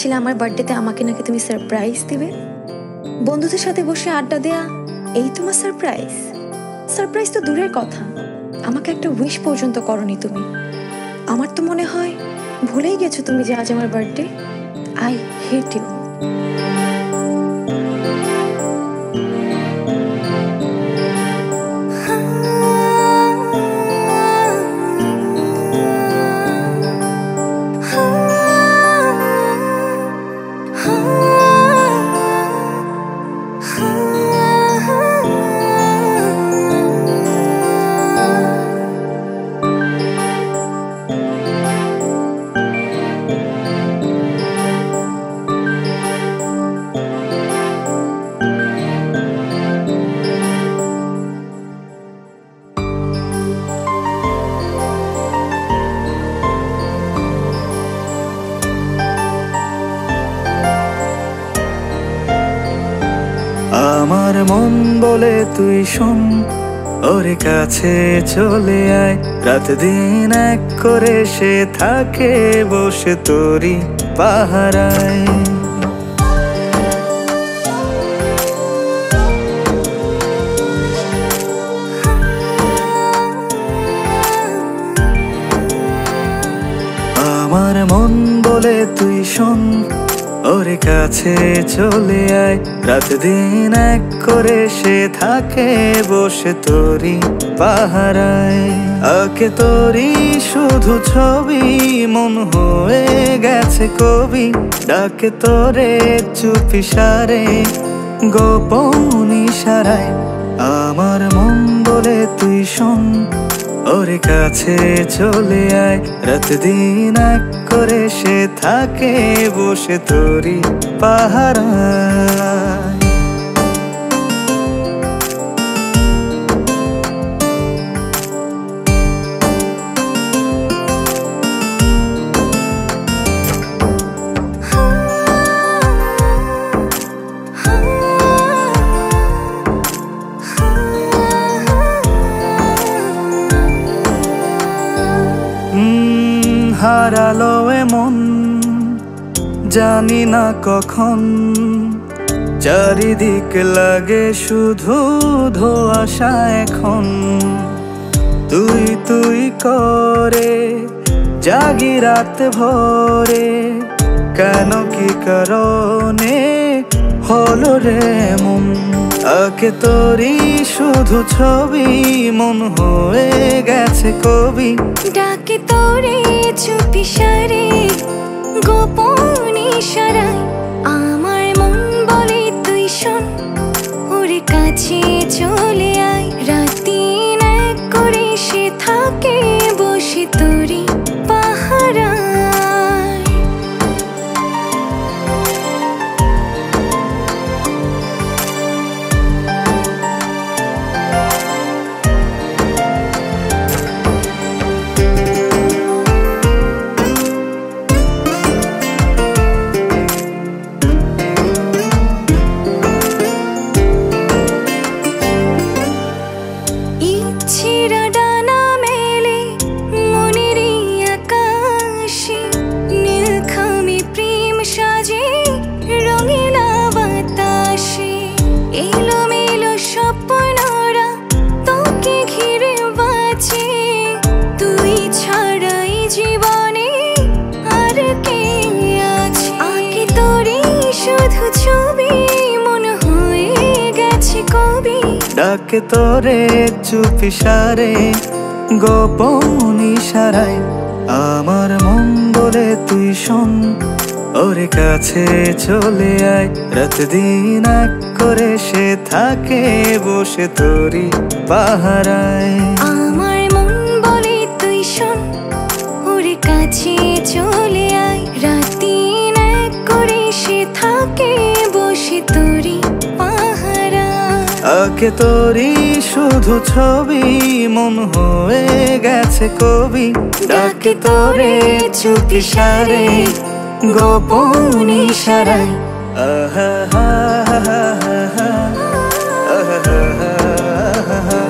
বলেছিলে আমার বার্থডেতে আমাকে নাকি তুমি সারপ্রাইজ দিবে। বন্ধুদের সাথে বসে আড্ডা দেয়া এই তোমার সারপ্রাইজ? সারপ্রাইজ তো দূরের কথা, আমাকে একটা উইশ পর্যন্ত করনি তুমি। আমার তো মনে হয় ভুলেই গেছো তুমি যে আজ আমার বার্থডে। I hate you. আমার মন বলে তুই শোন, ওর কাছে চলে আয়। রাত দিন এক করে সে থাকে বসে তোরই পাহারায়। আমার মন বলে তুই শোন, ওর কাছে চলে আয়। রাত দিন এক করে সে থাকে বসে তোরই পাহারায়। আঁকে তোরই শুধু ছবি, মন হয়ে গেছে কবি। ডাকে তোরে চুপি সারে, গোপন ইশারায়। আমার মন বলে তুই শোন, ওর কাছে চলে আয়। রাত দিন এক করে সে থাকে বসে তোরই পাহারায়। হারালো এমন জানি না কখন, চারিদিক লাগে শুধু ধোঁয়াশা এখন। তুই তুই করে জাগি রাত ভরে, কেন কি কারণে হলো রে মন। আঁকে তোরই শুধু ছবি, মন হয়ে গেছে কবি। ডাকে তোরে চুপি সারে, গোপন ইশারায়। আমার মন বলে তুই শোন, ওর কাছে চলে আয়। রাত দিন এক করে সে থাকে বসে তোরই পাহারায়। ইচ্ছেরা ডানা মেলে মনেরই আকাশে, নীলখামে প্রেম সাজে রঙিলা বাতাসে। এলোমেলো স্বপ্নরা তোকে ঘিরে বাঁচে, তুই ছাড়াই জীবনে আর কে আছে। আঁকে তোরে শুধু ছবি, মন হয়ে গেছে কবি। ডাকে তোরে চুপি সারে, গোপন ইশারায়। আমার মন বলে তুই শোন, ওর কাছে চলে আয়। রাত দিন এক করে সে থাকে বসে তোরই পাহারায়। আমার মন বলে তুই শোন, ওর কাছে চলে আয়। রাত দিন এক করে সে থাকে বসে তোরই পাহারায়। আঁকে তোরই শুধু ছবি, মন হয়ে গেছে কবি। ডাকে তোরে চুপি সারে, গোপন ইশারায়। আহা হা হা হা হা হা হা হা হা।